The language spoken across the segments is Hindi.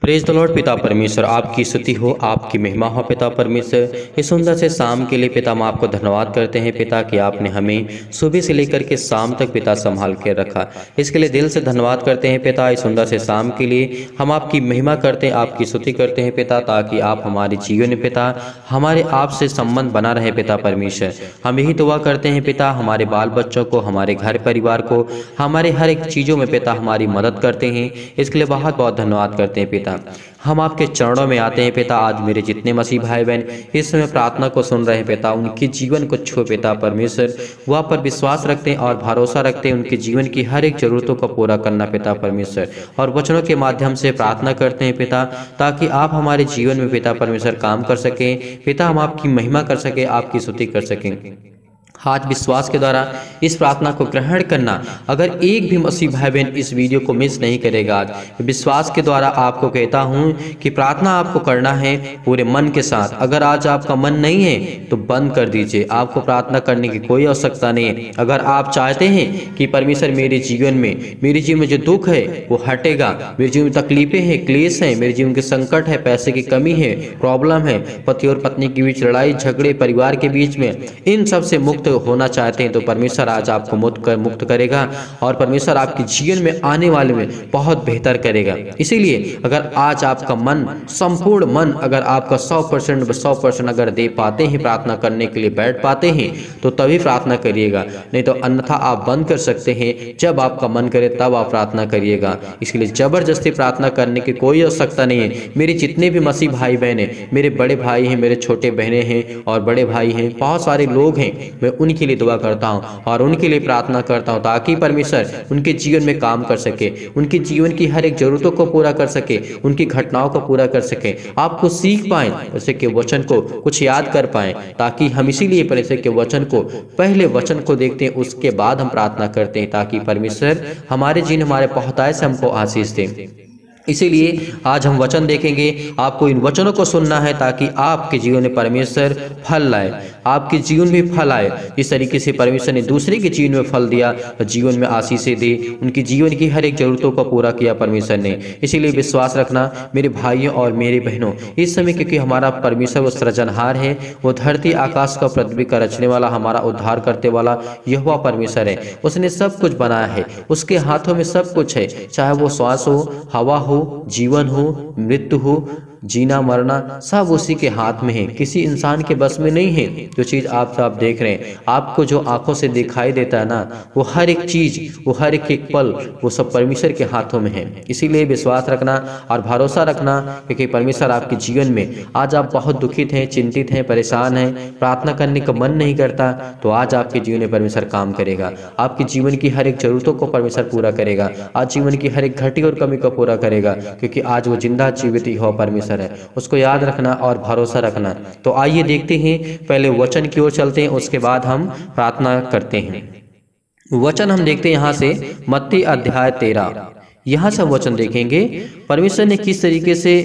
Praise the Lord. पिता परमेश्वर आपकी स्तुति हो, आपकी महिमा हो पिता परमेश्वर। इस सुंदर से शाम के लिए पिता हम आपको धन्यवाद करते हैं पिता कि आपने हमें सुबह से लेकर के शाम तक पिता संभाल के रखा। इसके लिए दिल से धन्यवाद करते हैं पिता। इस सुंदर से शाम के लिए हम आपकी महिमा करते हैं, आपकी स्तुति करते हैं पिता, ताकि आप हमारे जीवन में पिता हमारे आपसे संबंध बना रहे पिता परमेश्वर। हम यही दुआ करते हैं पिता, हमारे बाल बच्चों को, हमारे घर परिवार को, हमारे हर एक चीज़ों में पिता हमारी मदद करते हैं। इसके लिए बहुत बहुत धन्यवाद करते हैं पिता। हम आपके चरणों में आते हैं पिता। आज मेरे जितने मसीह भाई बहन इस समय प्रार्थना को सुन रहे हैं पिता, उनके जीवन को छू पिता परमेश्वर। वह पर विश्वास रखते हैं और भरोसा रखते हैं उनके जीवन की हर एक जरूरतों को पूरा करना पिता परमेश्वर। और वचनों के माध्यम से प्रार्थना करते हैं पिता, ताकि आप हमारे जीवन में पिता परमेश्वर काम कर सकें पिता, हम आपकी महिमा कर सकें, आपकी स्तुति कर सकें। आज विश्वास के द्वारा इस प्रार्थना को ग्रहण करना। अगर एक भी मसीह भाई बहन इस वीडियो को मिस नहीं करेगा, आज विश्वास के द्वारा आपको कहता हूं कि प्रार्थना आपको करना है पूरे मन के साथ। अगर आज आपका मन नहीं है तो बंद कर दीजिए, आपको प्रार्थना करने की कोई आवश्यकता नहीं है। अगर आप चाहते हैं कि परमेश्वर मेरे जीवन में जो दुख है वो हटेगा, मेरे जीवन में तकलीफें हैं, क्लेश हैं, मेरे जीवन के संकट है, पैसे की कमी है, प्रॉब्लम है, पति और पत्नी के बीच लड़ाई झगड़े, परिवार के बीच में, इन सब से मुक्त होना चाहते हैं तो परमेश्वर आज आपको मुक्त करेगा और परमेश्वर आपके जीवन में आने वाले में बहुत बेहतर करेगा। इसीलिए अगर आज आपका मन, संपूर्ण मन, अगर आपका 100% अगर दे पाते हैं, प्रार्थना करने के लिए बैठ पाते हैं तो तभी प्रार्थना करिएगा, नहीं तो अन्यथा आप बंद कर सकते हैं। जब आपका मन करे तब आप प्रार्थना करिएगा। इसलिए जबरदस्ती प्रार्थना करने की कोई आवश्यकता नहीं है। मेरे जितने भी मसीह भाई बहन हैं, मेरे बड़े भाई हैं, मेरे छोटे बहनें हैं और बड़े भाई हैं, बहुत सारे लोग हैं, मैं उनके लिए दुआ करता हूं और उनके लिए प्रार्थना करता हूं ताकि परमेश्वर उनके जीवन में काम कर सके, उनके जीवन की हर एक जरूरतों को पूरा कर सके, उनकी घटनाओं को पूरा कर सके। आपको सीख पाएं परमेश्वर के वचन को, कुछ याद कर पाएं, ताकि हम इसीलिए परमेश्वर के वचन को, पहले वचन को देखते हैं, उसके बाद हम प्रार्थना करते हैं, ताकि परमेश्वर हमारे जीवन, हमारे बहुतायत से हमको आशीष दें। इसीलिए आज हम वचन देखेंगे। आपको इन वचनों को सुनना है ताकि आपके जीवन में परमेश्वर फल लाए, आपके जीवन में फल आए। इस तरीके से परमेश्वर ने दूसरे के जीवन में फल दिया, जीवन में आशीषें दी, उनकी जीवन की हर एक जरूरतों को पूरा किया परमेश्वर ने। इसीलिए विश्वास रखना मेरे भाइयों और मेरे बहनों, इस समय क्योंकि हमारा परमेश्वर वो सृजनहार है, वो धरती आकाश का पृथ्वी का रचने वाला, हमारा उद्धार करते वाला यहोवा परमेश्वर है। उसने सब कुछ बनाया है, उसके हाथों में सब कुछ है, चाहे वो श्वास हो, हवा हो, जीवन हो, मृत्यु हो, जीना मरना, सब उसी के हाथ में है, किसी इंसान के बस में नहीं है। जो चीज़ आप देख रहे हैं, आपको जो आंखों से दिखाई देता है ना, वो हर एक चीज़, वो हर एक पल, वो सब परमेश्वर के हाथों में है। इसीलिए विश्वास रखना और भरोसा रखना, क्योंकि परमेश्वर आपके जीवन में, आज आप बहुत दुखित हैं, चिंतित हैं, परेशान हैं, प्रार्थना करने का मन नहीं करता, तो आज आपके जीवन में परमेश्वर काम करेगा। आपके जीवन की हर एक जरूरतों को परमेश्वर पूरा करेगा, आज जीवन की हर एक घटी और कमी को पूरा करेगा, क्योंकि आज वो जिंदा जीवित हो परमेश्वर है। उसको याद रखना और भरोसा रखना। तो आइए देखते हैं, पहले वचन की ओर चलते हैं, उसके बाद हम प्रार्थना करते हैं। वचन हम देखते हैं यहाँ से मत्ती अध्याय 13, यहाँ से वचन देखेंगे परमेश्वर ने किस तरीके से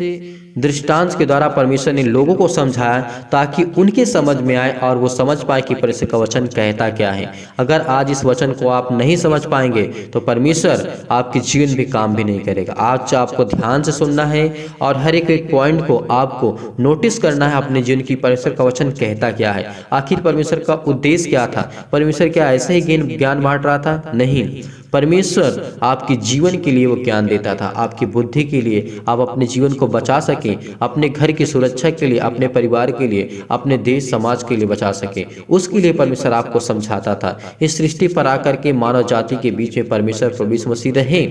दृष्टांत के द्वारा परमेश्वर ने लोगों को समझाया ताकि उनके समझ में आए और वो समझ पाए कि परमेश्वर का वचन कहता क्या है। अगर आज इस वचन को आप नहीं समझ पाएंगे तो परमेश्वर आपके जीवन में काम भी नहीं करेगा। आज आपको ध्यान से सुनना है और हर एक पॉइंट को आपको नोटिस करना है अपने जीवन की, परमेश्वर का वचन कहता क्या है। आखिर परमेश्वर का उद्देश्य क्या था? परमेश्वर क्या ऐसे ही ज्ञान बांट रहा था? नहीं, परमेश्वर आपके जीवन के लिए वो ज्ञान देता था, आपकी बुद्धि के लिए, आप अपने जीवन को बचा सकें, अपने घर की सुरक्षा के लिए, अपने परिवार के लिए, अपने देश समाज के लिए बचा सके, उसके लिए परमेश्वर आपको समझाता था। इस सृष्टि पर आकर के मानव जाति के बीच में परमेश्वर प्रभु यीशु मसीह रहे,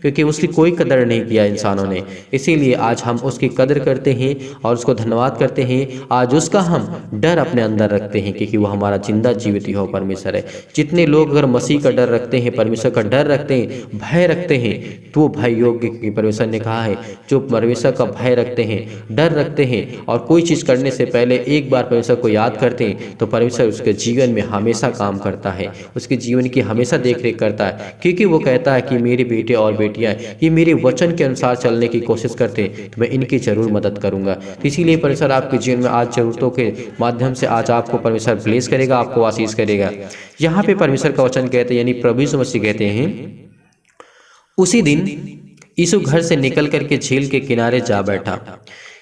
क्योंकि उसकी कोई कदर नहीं किया इंसानों ने। इसीलिए आज हम उसकी कदर करते हैं और उसको धन्यवाद करते हैं। आज उसका हम डर अपने अंदर रखते हैं, क्योंकि वो हमारा जिंदा जीवित हो परमेश्वर है। जितने लोग अगर मसीह का डर रखते हैं, परमेश्वर का डर रखते हैं, भय रखते हैं, तो वो भय योग्य, क्योंकि परमेश्वर ने कहा है जो परमेश्वर का भय रखते हैं, डर रखते हैं और कोई चीज़ करने से पहले एक बार परमेश्वर को याद करते हैं, तो परमेश्वर उसके जीवन में हमेशा काम करता है, उसके जीवन की हमेशा देख रेख करता है। क्योंकि वो कहता है कि मेरे बेटे और बेटियां ये मेरे वचन के अनुसार चलने की कोशिश करते हैं तो मैं इनकी जरूर मदद करूंगा। तो इसीलिए परमेश्वर आपके जीवन में आज जरूरतों के माध्यम से आज आपको परमेश्वर ब्लेस करेगा, आपको आशीष करेगा। यहाँ पे परमेश्वर का वचन कहते हैं, यानी प्रभु यीशु मसीह कहते हैं, उसी दिन यीशु घर से निकल करके झील के किनारे जा बैठा।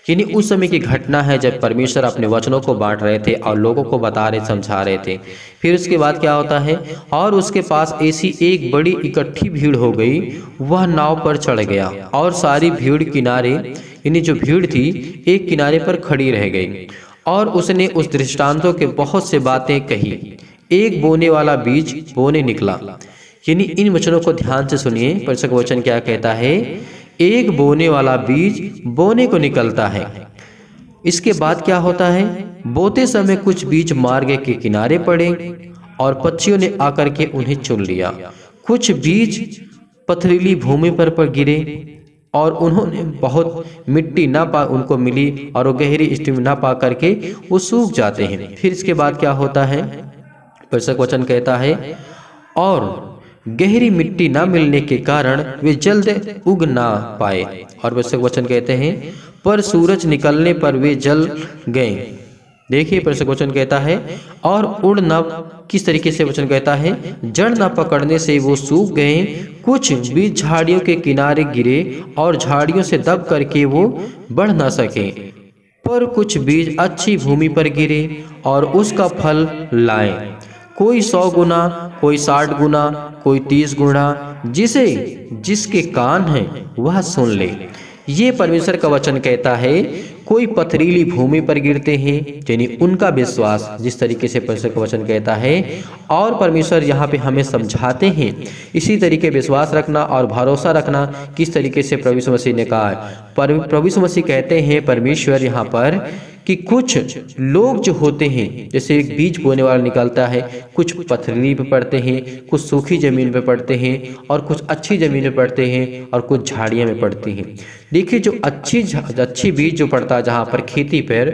यानी उस समय की घटना है जब परमेश्वर अपने वचनों को बांट रहे थे और लोगों को बता रहे समझा रहे थे। फिर उसके बाद क्या होता है, और उसके पास ऐसी एक बड़ी इकट्ठी भीड़ हो गई, वह नाव पर चढ़ गया और सारी भीड़ किनारे, यानी जो भीड़ थी एक किनारे पर खड़ी रह गई। और उसने उस दृष्टांतों के बहुत से बातें कही। एक बोने वाला बीज बोने निकला। यानी इन वचनों को ध्यान से सुनिए, परमेश्वर का वचन क्या कहता है, एक बोने वाला बीज बोने को निकलता है। इसके बाद क्या होता है, बोते समय कुछ बीज मार्ग के किनारे पड़े और पक्षियों ने आकर के उन्हें चुन लिया। कुछ बीज पथरीली भूमि पर गिरे और उन्होंने बहुत मिट्टी ना पा उनको मिली और वो गहरी स्थिति ना पा करके वो सूख जाते हैं। फिर इसके बाद क्या होता है, परमेश्वर का वचन कहता है, और गहरी मिट्टी ना मिलने के कारण वे जल्द उग ना पाए। और परमेश्वर का वचन कहते हैं, पर सूरज निकलने पर वे जल गए। देखिए परमेश्वर का वचन कहता है, और उड़ न, किस तरीके से वचन कहता है, जड़ न पकड़ने से वो सूख गए। कुछ बीज झाड़ियों के किनारे गिरे और झाड़ियों से दब करके वो बढ़ ना सके। पर कुछ बीज अच्छी भूमि पर गिरे और उसका फल लाए, कोई 100 गुना, कोई 60 गुना, कोई 30 गुना। जिसके कान हैं वह सुन ले। ये परमेश्वर का वचन कहता है, कोई पथरीली भूमि पर गिरते हैं, यानी उनका विश्वास, जिस तरीके से परमेश्वर का वचन कहता है। और परमेश्वर यहाँ पे हमें समझाते हैं इसी तरीके विश्वास रखना और भरोसा रखना किस तरीके से प्रभु यीशु मसीह ने कहा है। प्रभु यीशु मसीह कहते हैं, परमेश्वर यहाँ पर, कि कुछ लोग जो होते हैं, जैसे एक बीज बोने वाला निकलता है, कुछ पथरीली पे पड़ते हैं, कुछ सूखी जमीन पे पड़ते हैं और कुछ अच्छी जमीन पे पड़ते हैं और कुछ झाड़ियाँ में पड़ती हैं। देखिए जो अच्छी बीज जो पड़ता है जहाँ पर खेती पर,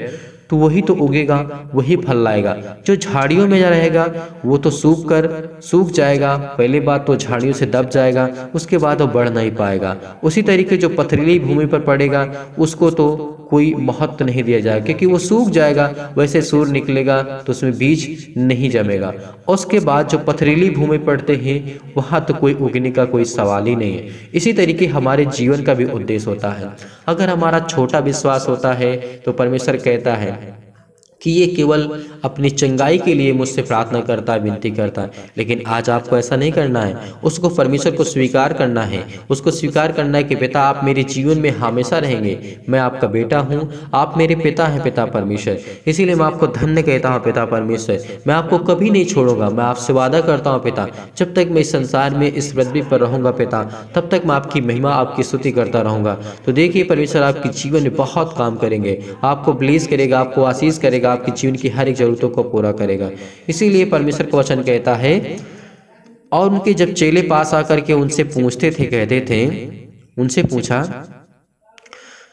तो वही तो उगेगा, वही फल लाएगा। जो झाड़ियों में रहेगा वो तो सूख जाएगा। पहले बात तो झाड़ियों से दब जाएगा, उसके बाद वो बढ़ नहीं पाएगा। उसी तरीके जो पथरीली भूमि पर पड़ेगा उसको तो कोई महत्व नहीं दिया जाएगा, क्योंकि वो सूख जाएगा, वैसे सूर्य निकलेगा तो उसमें बीज नहीं जमेगा। उसके बाद जो पथरीली भूमि पड़ते हैं वहाँ तो कोई उगने का कोई सवाल ही नहीं है। इसी तरीके हमारे जीवन का भी उद्देश्य होता है। अगर हमारा छोटा विश्वास होता है तो परमेश्वर कहता है कि ये केवल अपनी चंगाई के लिए मुझसे प्रार्थना करता है, विनती करता है। लेकिन आज आपको ऐसा नहीं करना है, उसको परमेश्वर को स्वीकार करना है। उसको स्वीकार करना है कि पिता आप मेरे जीवन में हमेशा रहेंगे, मैं आपका बेटा हूँ, आप मेरे पिता हैं, पिता परमेश्वर। इसीलिए मैं आपको धन्य कहता हूँ पिता परमेश्वर, मैं आपको कभी नहीं छोड़ूंगा। मैं आपसे वादा करता हूँ पिता, जब तक मैं इस संसार में इस पृथ्वी पर रहूँगा पिता, तब तक मैं आपकी महिमा, आपकी स्तुति करता रहूँगा। तो देखिए परमेश्वर आपके जीवन में बहुत काम करेंगे, आपको ब्लेस करेगा, आपको आशीष करेगा, आपकी जीवन की हर एक जरूरतों को पूरा करेगा। इसीलिए परमेश्वर का वचन कहता है, और उनके जब चेले पास आकर के उनसे पूछते थे, कहते थे, उनसे पूछा,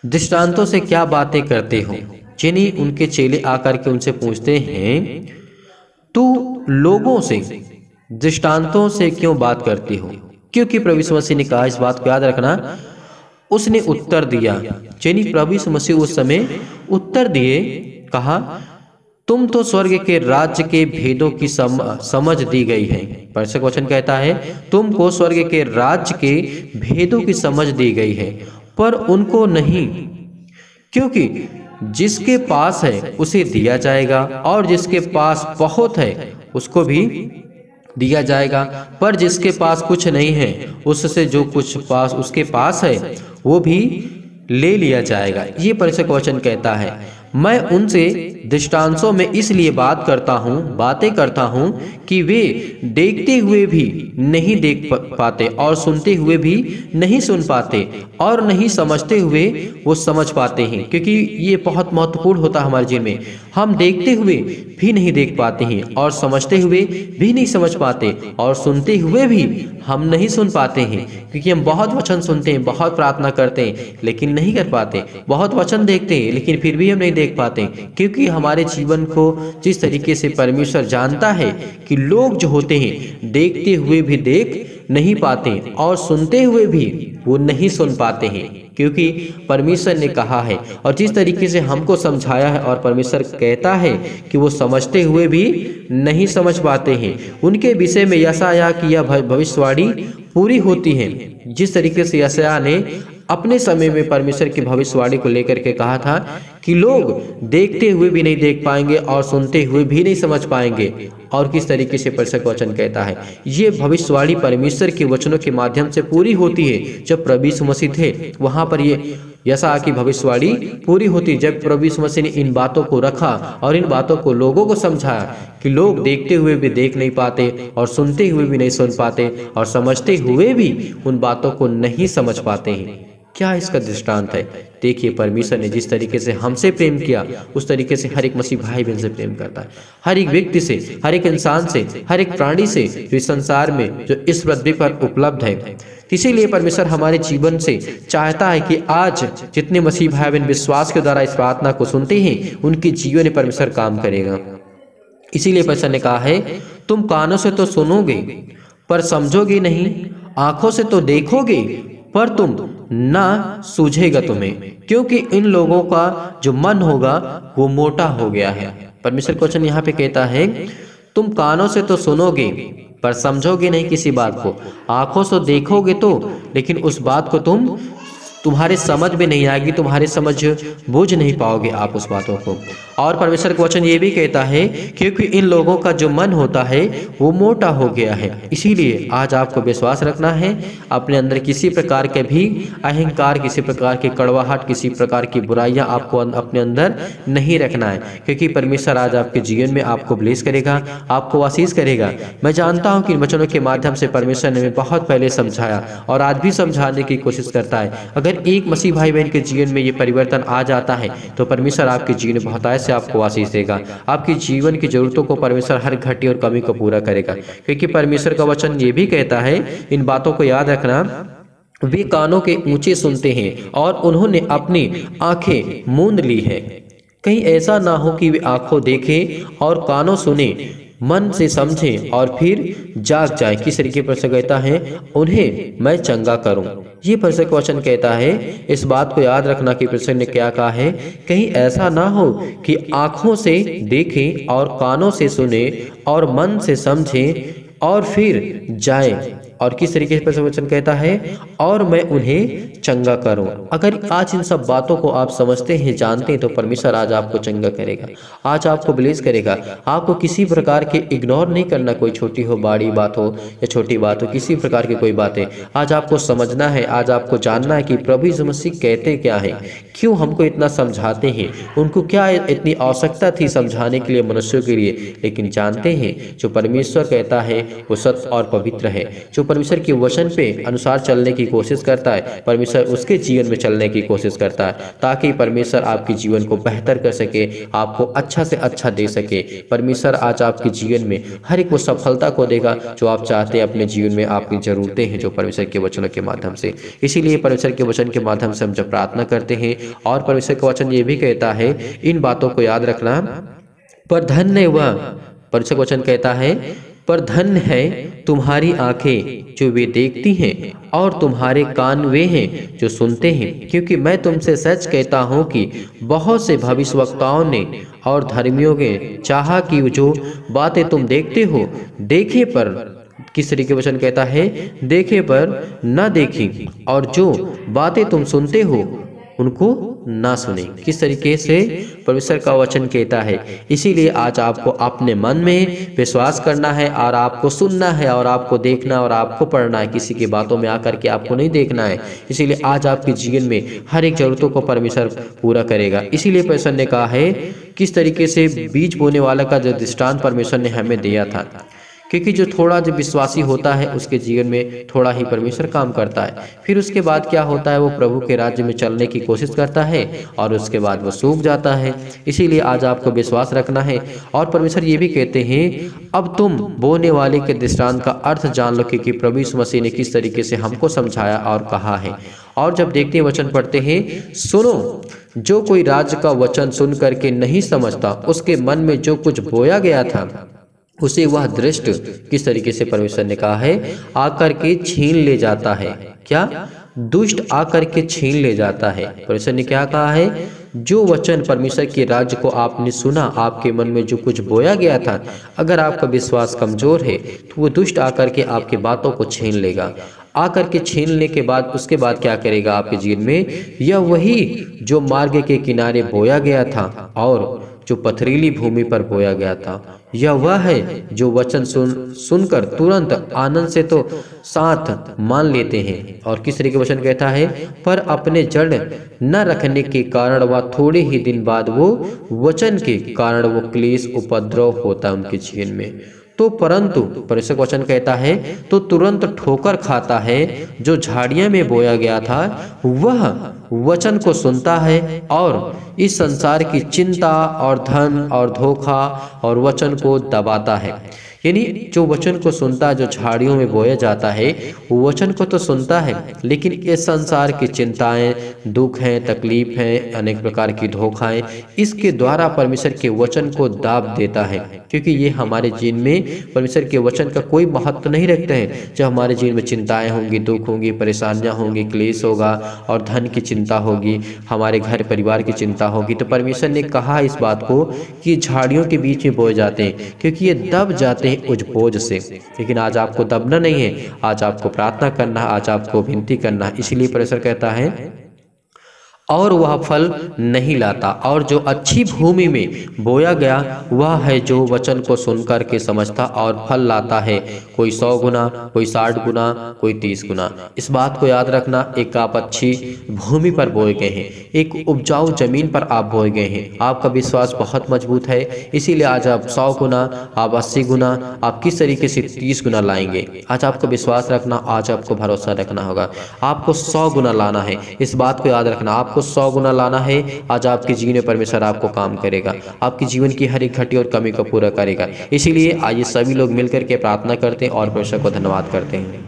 दृष्टांतों से क्या बातें करते हो। यानी उनके चेले आकर के उनसे पूछते हैं, तू लोगों से दृष्टांतों से क्यों बात करती हो। क्योंकि प्रभु यीशु मसीह ने कहा, इस बात को याद रखना, उसने उत्तर दिया। यानी प्रभु यीशु मसीह उस समय उत्तर दिए, कहा, तुम तो स्वर्ग के राज्य के भेदों की समझ दी गई है। परमेश्वर का वचन कहता है, तुमको स्वर्ग के राज्य के भेदों की समझ दी गई है, पर उनको नहीं, क्योंकि जिसके पास है उसे दिया जाएगा और जिसके पास बहुत है उसको भी दिया जाएगा, पर जिसके पास कुछ नहीं है उससे जो कुछ पास उसके पास है वो भी ले लिया जाएगा। ये परमेश्वर का वचन कहता है। मैं उनसे दृष्टांतों में इसलिए बातें करता हूँ कि वे देखते हुए भी नहीं देख पाते और सुनते हुए भी नहीं सुन पाते और नहीं समझते हुए वो समझ पाते हैं। क्योंकि ये बहुत महत्वपूर्ण होता है हमारे जीवन में। हम देखते हुए भी नहीं देख पाते हैं और समझते हुए भी नहीं समझ पाते और सुनते हुए भी हम नहीं सुन पाते हैं। क्योंकि हम बहुत वचन सुनते हैं, बहुत प्रार्थना करते हैं लेकिन नहीं कर पाते, बहुत वचन देखते हैं लेकिन फिर भी हम नहीं देख पाते। क्योंकि हमारे जीवन को जिस तरीके से परमेश्वर जानता है कि लोग जो होते हैं देखते हुए भी देख नहीं पाते और सुनते हुए भी वो नहीं सुन पाते हैं, क्योंकि परमेश्वर ने कहा है और जिस तरीके से हमको समझाया है और परमेश्वर कहता है कि वो समझते हुए भी नहीं समझ पाते हैं। उनके विषय में यशायाह की यह भविष्यवाणी पूरी होती है। जिस तरीके से यशायाह ने अपने समय में परमेश्वर की भविष्यवाणी को लेकर के कहा था कि लोग देखते हुए भी नहीं देख पाएंगे और सुनते हुए भी नहीं समझ पाएंगे, और किस तरीके से परमेश्वर का वचन कहता है ये भविष्यवाणी परमेश्वर के वचनों के माध्यम से पूरी होती है। जब प्रभु यीशु मसीह थे वहां पर ये यशायाह की भविष्यवाणी पूरी होती, जब प्रभु यीशु मसीह ने इन बातों को रखा और इन बातों को लोगों को समझाया कि लोग देखते हुए भी देख नहीं पाते और सुनते हुए भी नहीं सुन पाते और समझते हुए भी उन बातों को नहीं समझ पाते हैं। क्या इसका दृष्टांत है? देखिए, परमेश्वर ने जिस तरीके से हमसे प्रेम किया उस तरीके से हर एक मसीह भाई बहन से प्रेम करता है, हर एक व्यक्ति से, हर एक इंसान से, हर एक प्राणी से जो इस संसार में, जो इस पृथ्वी पर उपलब्ध है। इसीलिए परमेश्वर हमारे जीवन से चाहता है कि आज जितने मसीह भाई बहन विश्वास के द्वारा इस प्रार्थना को सुनते हैं उनके जीवन में परमेश्वर काम करेगा। इसीलिए परमेश्वर ने कहा है तुम कानों से तो सुनोगे पर समझोगे नहीं, आंखों से तो देखोगे पर तुम ना सूझेगा तुम्हें, क्योंकि इन लोगों का जो मन होगा वो मोटा हो गया है। परमेश्वर का वचन यहाँ पे कहता है तुम कानों से तो सुनोगे पर समझोगे नहीं किसी बात को, आंखों से देखोगे तो, लेकिन उस बात को तुम्हारे समझ में नहीं आएगी, तुम्हारे समझ बूझ नहीं पाओगे आप उस बातों को। और परमेश्वर का वचन ये भी कहता है क्योंकि इन लोगों का जो मन होता है वो मोटा हो गया है। इसीलिए आज आपको विश्वास रखना है, अपने अंदर किसी प्रकार के भी अहंकार, किसी प्रकार की कड़वाहट, किसी प्रकार की बुराइयां आपको अपने अंदर नहीं रखना है, क्योंकि परमेश्वर आज आपके जीवन में आपको ब्लेस करेगा, आपको आशीष करेगा। मैं जानता हूँ कि इन वचनों के माध्यम से परमेश्वर ने बहुत पहले समझाया और आज भी समझाने की कोशिश करता है। अगर एक मसीह भाई बहन के जीवन में ये परिवर्तन आ जाता है तो परमेश्वर आपके जीवन में बहुतायत से आपको आशीष देगा, आपके जीवन की जरूरतों को परमेश्वर हर घटी और कमी को पूरा करेगा। क्योंकि परमेश्वर का वचन ये भी कहता है, इन बातों को याद रखना, वे कानों के ऊंचे सुनते हैं और उन्होंने अपनी आंखें मूंद ली है। कहीं ऐसा ना हो कि वे आंखों देखें और कानों सुने, मन से समझें और फिर जाग जाए। किस तरीके पर से कहता है उन्हें मैं चंगा करूं। ये परमेश्वर का वचन कहता है, इस बात को याद रखना कि परमेश्वर ने क्या कहा है, कहीं ऐसा ना हो कि आंखों से देखें और कानों से सुने और मन से समझें और फिर जाए। और किस तरीके से वचन कहता है और मैं उन्हें चंगा करूं। अगर आज इन सब बातों को आप समझते हैं, जानते हैं, तो परमेश्वर आज आपको चंगा करेगा, आज आपको ब्लेस करेगा। आपको किसी प्रकार के इग्नोर नहीं करना, कोई छोटी हो बड़ी बात हो या छोटी बात हो, किसी प्रकार की कोई बातें आज आपको समझना है। आज आपको जानना है कि प्रभु यीशु मसीह कहते क्या है, क्यों हमको इतना समझाते हैं, उनको क्या इतनी आवश्यकता थी समझाने के लिए मनुष्यों के लिए। लेकिन जानते हैं जो परमेश्वर कहता है वो सत्य और पवित्र है। जो परमेश्वर के वचन पे अनुसार चलने की कोशिश करता है, परमेश्वर उसके जीवन में चलने की कोशिश करता है, ताकि परमेश्वर आपके जीवन को बेहतर कर सके, आपको अच्छा से अच्छा दे सके। परमेश्वर आज आपके जीवन में हर एक वो सफलता को देगा जो आप चाहते हैं अपने जीवन में, आपकी जरूरतें हैं जो परमेश्वर के वचनों के माध्यम से। इसीलिए परमेश्वर के वचन के माध्यम से हम जब प्रार्थना करते हैं, और परमेश्वर का वचन ये भी कहता है इन बातों को याद रखना, पर धन्य वह, परमेश्वर का वचन कहता है पर धन्य है तुम्हारी आंखें जो वे देखती हैं और तुम्हारे कान वे हैं जो सुनते हैं, क्योंकि मैं तुमसे सच कहता हूं कि बहुत से भविष्यवक्ताओं ने और धर्मियों ने चाहा कि जो बातें तुम देखते हो देखे पर, किस तरीके वचन कहता है, देखे पर न देखी, और जो बातें तुम सुनते हो उनको ना सुने। किस तरीके से परमेश्वर का वचन कहता है। इसीलिए आज आपको अपने मन में विश्वास करना है और आपको सुनना है और आपको देखना और आपको पढ़ना है, किसी की बातों में आकर के आपको नहीं देखना है। इसीलिए आज आपके जीवन में हर एक जरूरतों को परमेश्वर पूरा करेगा। इसीलिए परमेश्वर ने कहा है, किस तरीके से बीज बोने वाला का जो दृष्टांत परमेश्वर ने हमें दिया था, क्योंकि जो थोड़ा जो विश्वासी होता है उसके जीवन में थोड़ा ही परमेश्वर काम करता है। फिर उसके बाद क्या होता है, वो प्रभु के राज्य में चलने की कोशिश करता है और उसके बाद वो सूख जाता है। इसीलिए आज आपको विश्वास रखना है। और परमेश्वर ये भी कहते हैं, अब तुम बोने वाले के दृष्टांत का अर्थ जान लो, क्योंकि प्रभु यीशु मसीह ने किस तरीके से हमको समझाया और कहा है। और जब देखते हैं वचन पढ़ते हैं, सुनो, जो कोई राज्य का वचन सुन करके नहीं समझता, उसके मन में जो कुछ बोया गया था उसे वह दृष्ट, किस तरीके से परमेश्वर ने कहा है, आकर के छीन ले जाता है। क्या? दुष्ट आकर के छीन ले जाता है। परमेश्वर ने क्या कहा है, जो वचन परमेश्वर के राज्य को आपने सुना, आपके मन में जो कुछ बोया गया था, अगर आपका विश्वास कमजोर है तो वो दुष्ट आकर के आपकी बातों को छीन लेगा। आकर के छीन लेने के बाद उसके बाद क्या करेगा आपके जीवन में? यह वही जो मार्ग के किनारे बोया गया था और जो पथरीली भूमि पर बोया गया था, यह वह है जो वचन सुनकर तुरंत आनंद से तो साथ मान लेते हैं। और किस तरह के वचन कहता है? पर अपने जड़ न रखने के कारण व थोड़े ही दिन बाद वो वचन के कारण वो क्लेश उपद्रव होता है उनके जीवन में। तो परंतु परिषद वचन कहता है तो तुरंत ठोकर खाता है जो झाड़ियां में बोया गया था, वह वचन को सुनता है और इस संसार की चिंता और धन और धोखा और वचन को दबाता है। यानी जो वचन को सुनता है, जो झाड़ियों में बोया जाता है, वो वचन को तो सुनता है, लेकिन इस संसार की चिंताएं, दुख हैं, तकलीफ हैं, अनेक प्रकार की धोखाएं, इसके द्वारा परमेश्वर के वचन को दाब देता है। क्योंकि ये हमारे जीवन में परमेश्वर के वचन का कोई महत्व नहीं रखते हैं। जब हमारे जीवन में चिंताएं होंगी, दुख होंगी, परेशानियां होंगी, क्लेश होगा और धन की चिंता होगी, हमारे घर परिवार की चिंता होगी, तो परमेश्वर ने कहा इस बात को कि झाड़ियों के बीच में बोए जाते हैं, क्योंकि ये दब जाते हैं उस बोझ से। लेकिन आज आपको दबना नहीं है, आज आपको प्रार्थना करना है, आज आपको विनती करना है। इसलिए परमेश्वर कहता है और वह फल नहीं लाता, और जो अच्छी भूमि में बोया गया वह है जो वचन को सुनकर के समझता और फल लाता है, कोई 100 गुना, कोई 60 गुना, कोई 30 गुना। इस बात को याद रखना, एक आप अच्छी भूमि पर बोए गए हैं, एक उपजाऊ जमीन पर आप बोए गए हैं, आपका विश्वास बहुत मजबूत है, इसीलिए आज आप 100 गुना, आप 80 गुना, आप किस तरीके से 30 गुना लाएंगे। आज आपको विश्वास रखना, आज आपको भरोसा रखना होगा, आपको 100 गुना लाना है। इस बात को याद रखना, आपको 100 गुना लाना है। आज आपके जीवन में परमेश्वर आपको काम करेगा, आपके जीवन की हर एक घटी और कमी को पूरा करेगा। इसीलिए आइए सभी लोग मिलकर के प्रार्थना करते हैं और परमेश्वर को धन्यवाद करते हैं।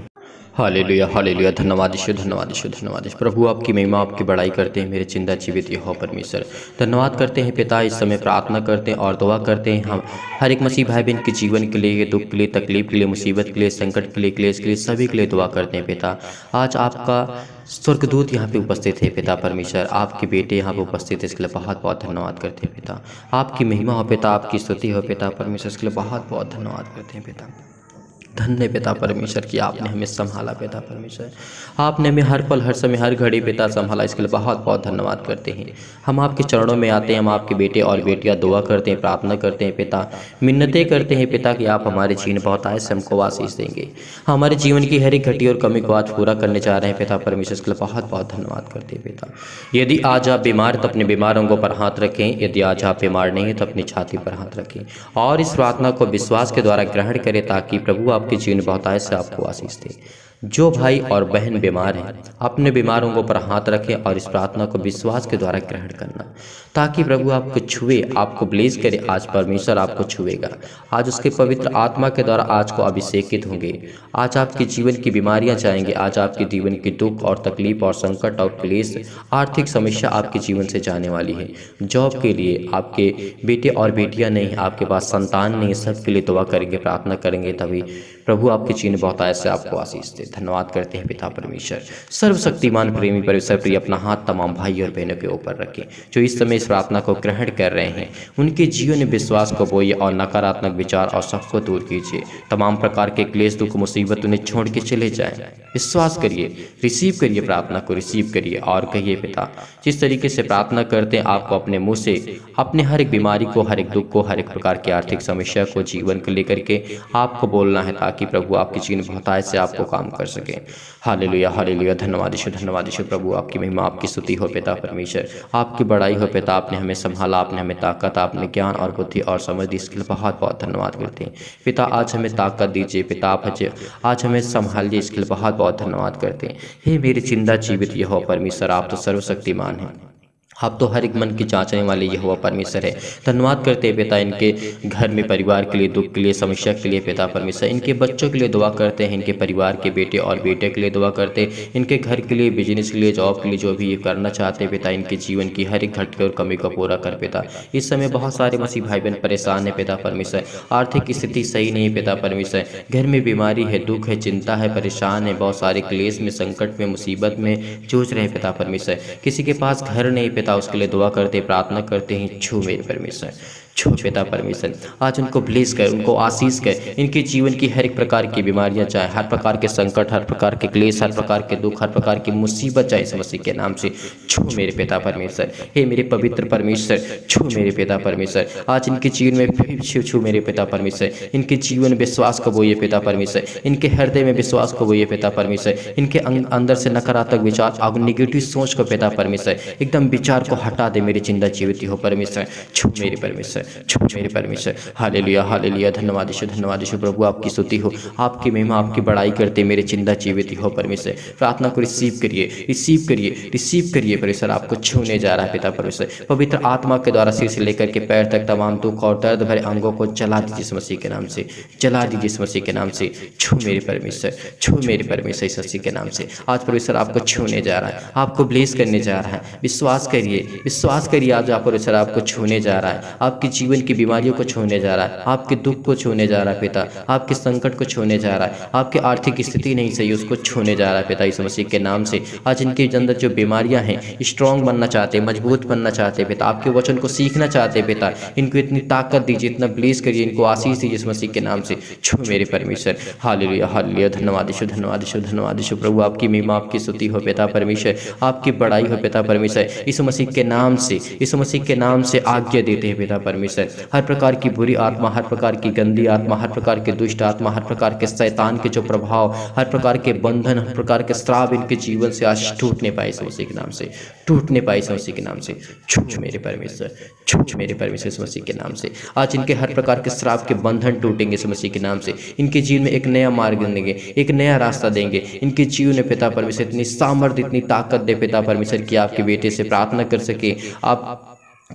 हालेलुया, हालेलुया, धन्यवाद यीशु, धन्यवाद यीशु, धन्यवाद यीशु। प्रभु आपकी महिमा, आपकी बड़ाई करते हैं मेरे जिंदा जीवित यहोवा परमेश्वर। धन्यवाद करते हैं पिता, इस समय प्रार्थना करते हैं और दुआ करते हैं हम हर एक मसीह भाई बहन के जीवन के लिए, दुख के लिए, तकलीफ के लिए, मुसीबत के लिए, संकट के लिए, क्लेश के लिए, सभी के लिए दुआ करते हैं पिता। आज आपका स्वर्गदूत यहाँ पे उपस्थित है पिता परमेश्वर, आपके बेटे यहाँ पे उपस्थित है, इसके लिए बहुत बहुत धन्यवाद करते हैं पिता। आपकी महिमा हो पिता, आपकी स्तुति हो पिता परमेश्वर, इसके लिए बहुत बहुत धन्यवाद करते हैं पिता। धन्य पिता परमेश्वर कि आपने हमें संभाला पिता परमेश्वर, आपने हमें हर पल, हर समय, हर घड़ी पिता संभाला, इसके लिए बहुत बहुत धन्यवाद करते हैं। हम आपके चरणों में आते हैं, हम आपके बेटे और बेटियां दुआ करते हैं, प्रार्थना करते हैं पिता, मिन्नतें करते हैं पिता कि आप हमारे जीवन बहुत आए से हमको आशीष देंगे, हमारे जीवन की हर एक घटी और कमी को आज पूरा करने जा रहे हैं पिता परमेश्वर, इसके लिए बहुत बहुत धन्यवाद करते हैं पिता। यदि आज आप बीमार तो अपने बीमार अंगों पर हाथ रखें, यदि आज आप बीमार नहीं है तो अपनी छाती पर हाथ रखें और इस प्रार्थना को विश्वास के द्वारा ग्रहण करें, ताकि प्रभु आपके जीवन बहुतायत से आपको आशीष दे। जो भाई और बहन बीमार हैं, अपने बीमारों को पर हाथ रखें और इस प्रार्थना को विश्वास के द्वारा ग्रहण करना, ताकि प्रभु आपको छुए, आपको ब्लेस करे। आज परमेश्वर आपको छुएगा, आज उसके पवित्र आत्मा के द्वारा आज को अभिषेकित होंगे, आज आपके जीवन की बीमारियां जाएंगे, आज आपके जीवन की दुख और तकलीफ और संकट और क्लेश, आर्थिक समस्या आपके जीवन से जाने वाली है। जॉब के लिए आपके बेटे और बेटियां नहीं, आपके पास संतान नहीं, सबके लिए दुआ करेंगे, प्रार्थना करेंगे, तभी प्रभु आपके जीवन बहुतायत से आपको आशीष दे। धन्यवाद करते हैं पिता परमेश्वर। सर्वशक्तिमान प्रेमी परमेश्वर प्रिय अपना हाथ तमाम भाई और बहनों के ऊपर रखें जो इस समय इस प्रार्थना को ग्रहण कर रहे हैं, उनके जीवन में विश्वास को बोइए और नकारात्मक विचार और सबको दूर कीजिए। तमाम प्रकार के क्लेश, दुख, मुसीबत उन्हें छोड़ के चले जाएं। विश्वास करिए, रिसीव करिए, प्रार्थना को रिसीव करिए और कहिए पिता, जिस तरीके से प्रार्थना करते हैं आपको अपने मुंह से अपने हर एक बीमारी को, हर एक दुख को, हर एक प्रकार की आर्थिक समस्या को, जीवन को लेकर के आपको बोलना है, ताकि प्रभु आपके जीवन बहुतायत से आपको काम कर सके। हालेलुया, हालेलुया, धन्यवाद यीशु, धन्यवाद यीशु। प्रभु आपकी महिमा, आपकी स्तुति हो पिता परमेश्वर, आपकी बड़ाई हो पिता। आपने हमें संभाला, आपने हमें ताकत, आपने ज्ञान और बुद्धि और समझ दी, इसके लिए बहुत बहुत धन्यवाद करते हैं पिता। आज हमें ताकत दीजिए पिता, आप आज हमें संभालिए, इसके लिए बहुत बहुत धन्यवाद करते हैं। हे मेरे जिंदा जीवित यहोवा परमेश्वर, आप तो सर्वशक्तिमान हैं, आप तो हर एक मन की जांचने वाले यहोवा परमेश्वर है। धन्यवाद करते हैं पिता, इनके घर में परिवार के लिए, दुख के लिए, समस्या के लिए पिता परमेश्वर, इनके बच्चों के लिए दुआ करते हैं, इनके परिवार के बेटे और बेटे के लिए दुआ करते हैं, इनके घर के लिए, बिजनेस के लिए, जॉब के लिए, जो भी ये करना चाहते हैं पिता, इनके जीवन की हर एक घटके और कमी को पूरा कर पिता। इस समय बहुत सारे मसीह भाई बहन परेशान है पिता परमेश्वर, आर्थिक स्थिति सही नहीं है पिता परमेश्वर, घर में बीमारी है, दुख है, चिंता है, परेशान है, बहुत सारे क्लेश में, संकट में, मुसीबत में जूझ रहे हैं पिता परमेश्वर। किसी के पास घर नहीं पिता, उसके लिए दुआ करते, प्रार्थना करते हैं, छू मेरे परमेश्वर, छू पिता परमेश्वर, आज उनको ब्लेस कर, उनको आशीष कर, इनके जीवन की हर एक प्रकार की बीमारियां, चाहे हर प्रकार के संकट, हर प्रकार के क्लेश, हर प्रकार के दुख, हर प्रकार की मुसीबत, चाहे इस मसीह के नाम से छू मेरे पिता परमेश्वर। हे मेरे पवित्र परमेश्वर, छू मेरे पिता परमेश्वर, आज इनके जीवन में फिर छू मेरे पिता परमेश्वर, इनके जीवन में विश्वास को बोइए पिता परमेश्वर, इनके हृदय में विश्वास को बोइए पिता परमेश्वर, इनके अंदर से नकारात्मक विचार, नेगेटिव सोच को पिता परमेश्वर एकदम विचार को हटा दे, मेरी जिंदा जीवित हो परमेश्वर, छू मेरे परमेश्वर, छू मेरे परमेश्वर। हालेलुया हालेलुया, धन्यवाद यीशु, धन्यवाद यीशु प्रभु, आपकी स्तुति हो, आपकी महिमा, आपकी बड़ाई करते मेरे जिंदा जीवित हो परमेश्वर। प्रार्थना को रिसीव करिए, रिसीव करिए, रिसीव करिए परमेश्वर, आपको छूने जा रहा है पिता परमेश्वर। पवित्र आत्मा के द्वारा सिर से लेकर के पैर तक तमाम दुख और दर्द भरे अंगों को जला दीजिए इस मसीह के नाम से, जला दीजिए इस मसीह के नाम से। छू मेरे परमेश्वर, छू मेरे परमेश्वर इस मसीह के नाम से। आज परमेश्वर आपको छूने जा रहा है, आपको ब्लेस करने जा रहा है। विश्वास करिए, विश्वास करिए, आज आप परमेश्वर आपको छूने जा रहा है, आपकी जीवन की बीमारियों को छूने जा रहा है, आपके दुख को छूने जा रहा है पिता, आपके संकट को छूने जा रहा है, आपकी आर्थिक स्थिति नहीं सही उसको छूने जा रहा है पिता इस मसीह के नाम से। आज इनके अंदर जो बीमारियां हैं, स्ट्रांग बनना चाहते, मजबूत बनना चाहते पिता, आपके वचन को सीखना चाहते पिता, इनको इतनी ताकत दीजिए, इतना ब्लेस करिए, इनको आशीष दीजिए इस मसीह के नाम से। छू मेरे परमेश्वर, हालेलुया हालेलुया, धन्यवाद यीशु, धन्यवाद यीशु, धन्यवाद यीशु प्रभु, आपकी महिमा, आपकी स्तुति हो पिता परमेश्वर, आपकी बड़ाई हो पिता परमेश्वर। इस मसीह के नाम से, इस मसीह के नाम से आज्ञा देते हैं पिता परमेश्वर, हर प्रकार की बुरी आत्मा, हर प्रकार की गंदी आत्मा, हर प्रकार के दुष्ट आत्मा, हर प्रकार के शैतान के जो प्रभाव, हर प्रकार के बंधन, हर प्रकार के श्राप इनके जीवन से आज टूटने पाए इस मसीह के नाम से, टूटने पाए इस मसीह के नाम से। छू मेरे परमेश्वर, छू मेरे परमेश्वर इस मसीह के नाम से। आज इनके हर प्रकार के श्राप के बंधन टूटेंगे इस मसीह के नाम से, इनके जीवन में एक नया मार्ग देंगे, एक नया रास्ता देंगे इनके जीवन में पिता परमेश्वर। इतनी सामर्थ्य, इतनी ताकत दे पिता परमेश्वर कि आपके बेटे से प्रार्थना कर सके, आप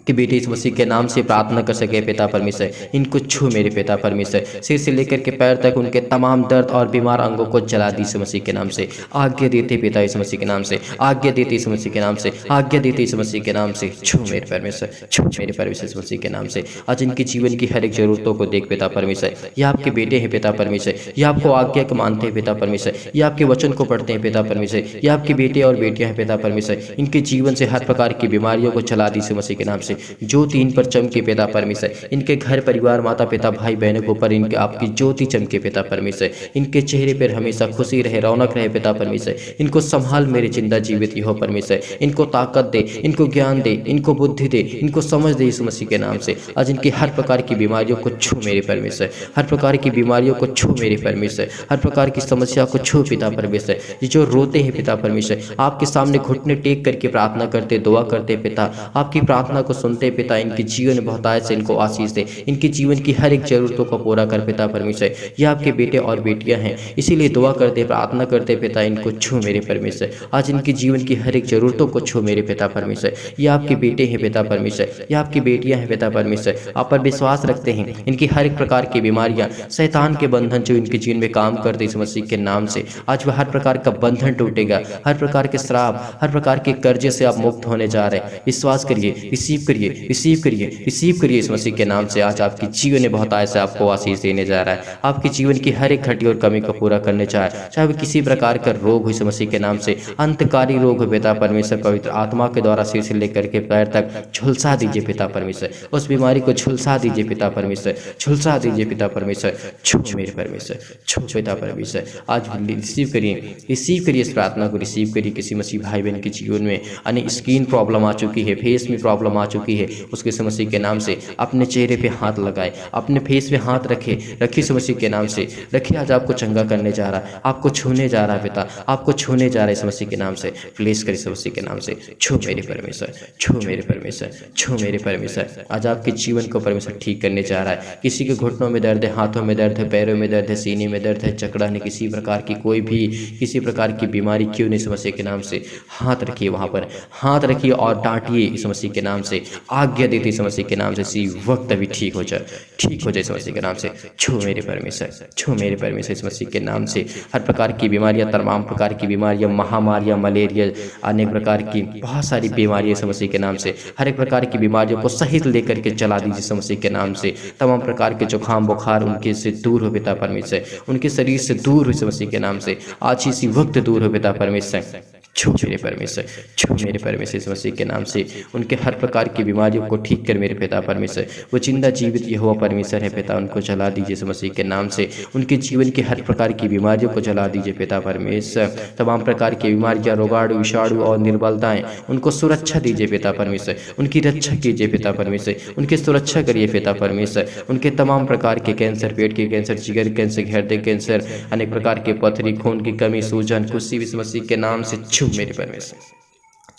कि बेटे इस मसीह के नाम से प्रार्थना कर सके पिता परमेश्वर। इनको छू मेरे पिता परमेश्वर, सिर से लेकर के पैर तक उनके तमाम दर्द और बीमार अंगों को जला दी इस मसीह के नाम से। आज्ञा देते पिता इस मसीह के नाम से, आज्ञा देते इस मसीह के नाम से, आज्ञा देते इस मसीह के नाम से। छू मेरे परमेश्वर, छू मेरे परमेश्वर इस मसीह के नाम से। आज इनकी जीवन की हर एक जरूरतों को देख पिता परमेश्वर, ये आपके बेटे हैं पिता परमेश्वर, ये आपको आज्ञा को मानते हैं पिता परमेश्वर, ये आपके वचन को पढ़ते हैं पिता परमेश्वर, ये आपके बेटे और बेटियां हैं पिता परमेश्वर। इनके जीवन से हर प्रकार की बीमारियों को जला दी इस मसीह के नाम से। ज्योति इन पर चमके पिता परमेश्वर, इनके घर परिवार, माता पिता, भाई बहनों के ऊपर इनके आपकी ज्योति चमके पिता परमेश्वर। इनके चेहरे पर हमेशा खुशी रहे, रौनक रहे पिता परमेश्वर। इनको संभाल मेरे जिंदा जीवित हो परमेश्वर, इनको ताकत दे, इनको ज्ञान दे, इनको बुद्धि दे, इनको समझ दे इस मसीह के नाम से। आज इनकी हर प्रकार की बीमारियों को छू मेरे परमेश्वर, हर प्रकार की बीमारियों को छू मेरे परमेश्वर, हर प्रकार की समस्या को छू पिता परमेश्वर। ये जो रोते हैं पिता परमेश्वर, आपके सामने घुटने टेक करके प्रार्थना करते, दुआ करते पिता, आपकी प्रार्थना को सुनते पिता, इनके जीवन में बहुतायत से इनको आशीष दे, इनके जीवन की हर एक जरूरतों को पूरा कर पिता परमेश्वर। ये आपके बेटे और बेटियां हैं, इसीलिए दुआ करते, प्रार्थना करते पिता, इनको छू मेरे परमेश्वर। आज इनके जीवन की हर एक जरूरतों को छू मेरे पिता परमेश्वर। ये आपके बेटे हैं पिता परमेश्वर, ये आपकी बेटियां हैं पिता परमेश्वर, आप पर विश्वास रखते हैं। इनकी हर एक प्रकार की बीमारियां, शैतान के बंधन जो इनके जीवन में काम करते इस मसीह के नाम से, आज वह हर प्रकार का बंधन टूटेगा, हर प्रकार के श्राप, हर प्रकार के कर्जे से आप मुक्त होने जा रहे हैं। विश्वास करिए, रिसीव करिए, रिसीव करिए, रिसीव करिए इस मसीह के नाम से। आज आपकी जीवन में बहुत आय से आपको आशीष देने जा रहा है, आपके जीवन की हर एक घटी और कमी को पूरा करने चाहे, चाहे वो किसी प्रकार का रोग हो इस मसीह के नाम से, अंतकारी रोग हो पिता परमेश्वर, पवित्र आत्मा के द्वारा सिर से लेकर के पैर तक झुलसा दीजिए पिता परमेश्वर, उस बीमारी को झुलसा दीजिए पिता परमेश्वर, झुलसा दीजिए पिता परमेश्वर। छू मेरे परमेश्वर, छू पिता परमेश्वर। आज रिसीव करिए, रिसीव करिए इस प्रार्थना को, रिसीव करिए। किसी मसीह भाई बहन के जीवन में अनेक स्किन प्रॉब्लम आ चुकी है, फेस में प्रॉब्लम आ चुकी है, उसके मसीह के नाम से अपने चेहरे पे हाथ लगाए, अपने फेस पे हाथ रखे, रखिए मसीह के नाम से, रखिए। आज आपको चंगा करने जा रहा है, आपको छूने जा रहा है पिता, आपको छूने जा रहा है इस मसीह के नाम से। प्लीज करिए मसीह के नाम से। छू मेरे परमेश्वर, छू मेरे परमेश्वर, छू मेरे परमेश्वर। आज आपके जीवन को परमेश्वर ठीक करने जा रहा है। किसी के घुटनों में दर्द है, हाथों में दर्द है, पैरों में दर्द है, सीने में दर्द है, चकड़ा ने, किसी प्रकार की कोई भी किसी प्रकार की बीमारी क्यों नहीं, इस मसीह के नाम से हाथ रखिए, वहां पर हाथ रखिए और डांटिए इस मसीह के नाम से। आज्ञा देती इस मसीह के नाम से, इसी वक्त अभी ठीक हो जाए, ठीक हो जाए इस मसीह के नाम से। छू मेरे परमेश्वर, छू मेरे परमेश्वर इस मसीह के नाम से। हर प्रकार की बीमारियां, तमाम प्रकार की बीमारियां, महामारियां, मलेरिया, अनेक प्रकार की बहुत सारी बीमारियां इस मसीह के नाम से, हर एक प्रकार की बीमारियों को सहित लेकर के चला दीजिए इस मसीह के नाम से। तमाम प्रकार के जुकाम बुखार उनके से दूर हो पिता परमेश्वर, उनके शरीर से दूर हो इस मसीह के नाम से, आज इसी वक्त दूर हो पिता परमेश्वर। छू मेरे परमेश्वर, छू मेरे परमेश्वर इस मसीह के नाम से उनके हर प्रकार की बीमारियों को ठीक कर मेरे पिता परमेश्वर। वो जिंदा जीवित यहोवा परमेश्वर है पिता, उनको जला दीजिए इस मसीह के नाम से। उनके जीवन की हर प्रकार की बीमारियों को जला दीजिए पिता परमेश्वर। तमाम प्रकार की बीमारियां, रोगाणु, विषाणु और निर्बलताएं, उनको सुरक्षा दीजिए पिता परमेश्वर। उनकी रक्षा कीजिए पिता परमेश्वर, उनकी सुरक्षा करिए पिता परमेश्वर। उनके तमाम प्रकार के कैंसर, पेट के कैंसर, जिगर कैंसर, हृदय कैंसर, अनेक प्रकार के पथरी, खून की कमी, सूजन, कुछ इस मसीह के नाम से छू मेरे परमेश्वर,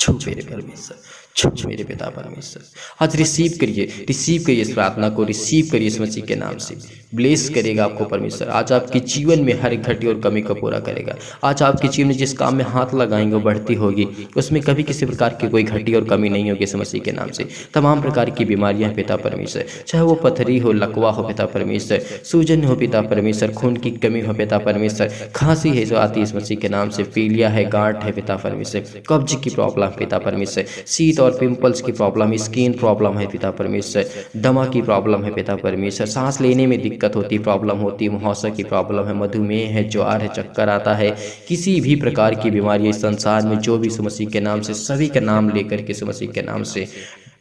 छू मेरे परमेश्वर, छू मेरे पिता परमेश्वर। आज रिसीव करिए इस प्रार्थना को, रिसीव करिए इस मसीह के नाम से। ब्लेस करेगा आपको परमेश्वर। आज आपके जीवन में हर एक घटी और कमी को पूरा करेगा। आज आपके जीवन में जिस काम में हाथ लगाएंगे वो बढ़ती होगी, उसमें कभी किसी प्रकार की कोई घटी और कमी नहीं होगी इस मसीह के नाम से। तमाम प्रकार की बीमारियां हैं पिता परमेश्वर, चाहे वो पथरी हो, लकवा हो पिता परमेश्वर, सूजन हो पिता परमेश्वर, खून की कमी हो पिता परमेश्वर, खांसी है जो आती है इस मसीह के नाम से, पीलिया है, गांठ है पिता परमेश्वर, कब्ज की प्रॉब्लम पिता परमेश्वर, शीत और पिंपल्स की प्रॉब्लम, स्किन प्रॉब्लम है पिता परमेश्वर, दमा की प्रॉब्लम है पिता परमेश्वर, सांस लेने में दिक्कत होती, प्रॉब्लम होती, मुहासा की प्रॉब्लम है, मधुमेह है, ज्वार है, चक्कर आता है, किसी भी प्रकार की बीमारी इस संसार में जो भी यीशु मसीह के नाम से, सभी का नाम लेकर के यीशु मसीह के नाम से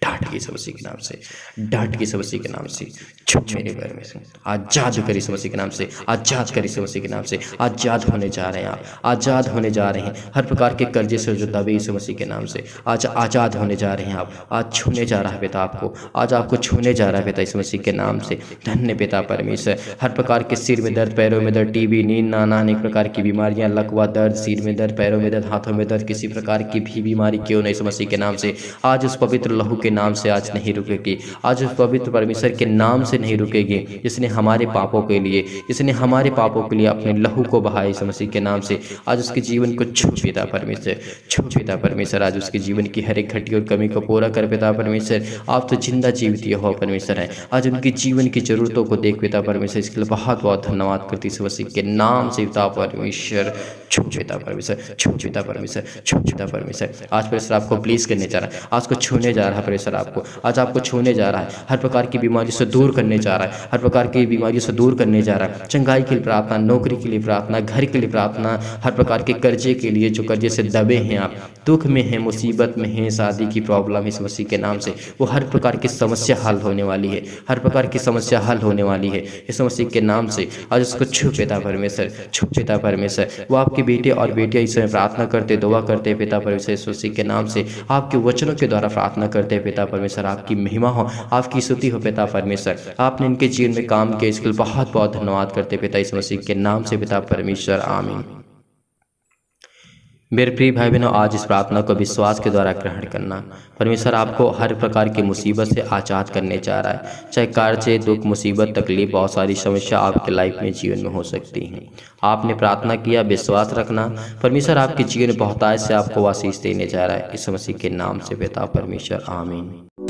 डांट के यीशु मसीह के नाम से, डांट के यीशु मसीह के नाम से छूट मेरे घर में से आजाद कर यीशु मसीह के नाम से, आजाद कर यीशु मसीह के नाम से। आजाद होने जा रहे हैं आप, आजाद होने जा रहे हैं हर प्रकार के कर्जे से जो दबे यीशु मसीह के नाम से। आज आजाद होने जा रहे हैं आप, आज छूने जा रहा है पिता आपको, आज आपको छूने जा रहा है पिता यीशु मसीह के नाम से। धन्य पिता परमेश्वर। हर प्रकार के सिर में दर्द, पैरों में दर्द, टीबी, नींद ना आना, अनेक प्रकार की बीमारियां, लकवा, दर्द, सिर में दर्द, पैरों में दर्द, हाथों में दर्द, किसी प्रकार की भी बीमारी क्यों नहीं यीशु मसीह के नाम से आज उस पवित्र लहू के नाम से आज नहीं रुकेगी, आज उस पवित्र परमेश्वर के नाम से नहीं रुकेगी, जिसने हमारे पापों के लिए, जिसने हमारे पापों के लिए अपने लहू को बहाया यीशु मसीह के नाम से। आज उसके जीवन को छू पिता परमेश्वर, छू पिता परमेश्वर। आज उसके जीवन की हर एक घटी और कमी को पूरा कर पिता परमेश्वर। आप तो जिंदा जीवित यहोवा परमेश्वर है। आज उनके जीवन की जरूरतों को देख पिता परमेश्वर, इसके लिए बहुत बहुत धन्यवाद करती यीशु मसीह के नाम से पिता परमेश्वर। छू पिता परमेश्वर, छू पिता परमेश्वर, छू पिता परमेश्वर। आज परमेश्वर आपको प्लीज करने जा रहा है, आज को छूने जा रहा है परमेश्वर आपको, आज आपको छूने जा रहा है, हर प्रकार की बीमारी से दूर करने जा रहा है, हर प्रकार की बीमारियों से दूर करने जा रहा है। चंगाई के लिए प्रार्थना, नौकरी के लिए प्रार्थना, घर के लिए प्रार्थना, हर प्रकार के कर्जे के लिए, जो कर्जे से दबे हैं आप, दुख में हैं, मुसीबत में हैं, शादी की प्रॉब्लम इस मसीह के नाम से, वो हर प्रकार की समस्या हल होने वाली है, हर प्रकार की समस्या हल होने वाली है इस मसीह के नाम से। आज उसको छू पिता परमेश्वर, छू पिता परमेश्वर। वो आपके बेटे और बेटियां इस समय प्रार्थना करते, दुआ करते पिता परमेश्वर इस मसीह के नाम से, आपके वचनों के द्वारा प्रार्थना करते पिता परमेश्वर। आपकी महिमा हो, आपकी स्तुति हो पिता परमेश्वर। आपने इनके जीवन में काम किया, इसके लिए बहुत बहुत धन्यवाद करते पिता इस मसीह के नाम से पिता परमेश्वर, आमीन। मेरे प्रिय भाई बहनों, आज इस प्रार्थना को विश्वास के द्वारा ग्रहण करना। परमेश्वर आपको हर प्रकार की मुसीबत से आजाद करने जा रहा है, चाहे कर्जे, दुख, मुसीबत, तकलीफ, बहुत सारी समस्या आपके लाइफ में, जीवन में हो सकती हैं। आपने प्रार्थना किया, विश्वास रखना, परमेश्वर आपके जीवन में बहुतायत से आपको आशीष देने जा रहा है इस मसीह के नाम से पिता परमेश्वर, आमीन।